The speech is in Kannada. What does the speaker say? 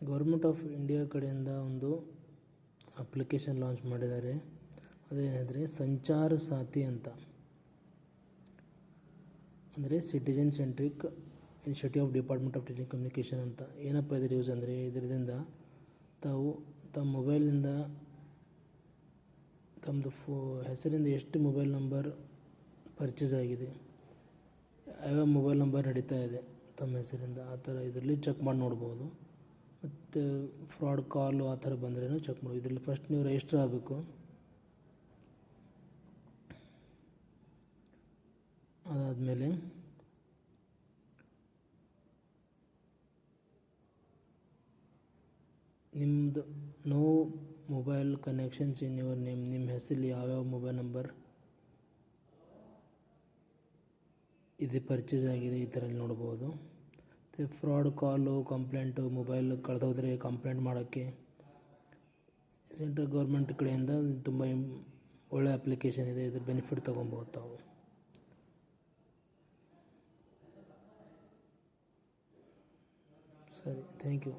ಗೌರ್ಮೆಂಟ್ ಆಫ್ ಇಂಡಿಯಾ ಕಡೆಯಿಂದ ಒಂದು ಅಪ್ಲಿಕೇಶನ್ ಲಾಂಚ್ ಮಾಡಿದ್ದಾರೆ. ಅದೇನೆಂದರೆ ಸಂಚಾರ ಸಾಥಿ ಅಂತ. ಅಂದರೆ citizen centric initiative of department of telecommunication ಅಂತ. ಏನಪ್ಪ ಇದ್ರ ಯೂಸ್ ಅಂದರೆ, ಇದರಿಂದ ತಾವು ತಮ್ಮ ಮೊಬೈಲ್ನಿಂದ ತಮ್ಮದು ಹೆಸರಿಂದ ಎಷ್ಟು ಮೊಬೈಲ್ ನಂಬರ್ ಪರ್ಚೇಸ್ ಆಗಿದೆ, ಯಾವ್ಯಾವ ಮೊಬೈಲ್ ನಂಬರ್ ನಡೀತಾ ಇದೆ ತಮ್ಮ ಹೆಸರಿಂದ, ಆ ಥರ ಇದರಲ್ಲಿ ಚೆಕ್ ಮಾಡಿ ನೋಡ್ಬೋದು. ಮತ್ತು ಫ್ರಾಡ್ ಕಾಲು ಆ ಥರ ಬಂದ್ರೂ ಚೆಕ್ ಮಾಡ್ಬೋದು. ಇದರಲ್ಲಿ ಫಸ್ಟ್ ನೀವು ರಿಜಿಸ್ಟರ್ ಆಗಬೇಕು. ಅದಾದಮೇಲೆ ನಿಮ್ಮದು no mobile connections in your name, ನಿಮ್ಮ ಹೆಸರಲ್ಲಿ ಯಾವ್ಯಾವ ಮೊಬೈಲ್ ನಂಬರ್ ಇದು ಪರ್ಚೇಸ್ ಆಗಿದೆ ಈ ಥರ ನೋಡ್ಬೋದು. ಮತ್ತು ಫ್ರಾಡ್ ಕಾಲು, ಕಂಪ್ಲೇಂಟು, ಮೊಬೈಲ್ ಕಳೆದೋದ್ರೆ ಕಂಪ್ಲೇಂಟ್ ಮಾಡೋಕ್ಕೆ ಸೆಂಟ್ರಲ್ ಗೌರ್ಮೆಂಟ್ ಕಡೆಯಿಂದ ತುಂಬ ಒಳ್ಳೆ ಅಪ್ಲಿಕೇಶನ್ ಇದೆ. ಇದ್ರ ಬೆನಿಫಿಟ್ ತೊಗೊಬೋದು ತಾವು. ಸರಿ, ಥ್ಯಾಂಕ್ ಯು.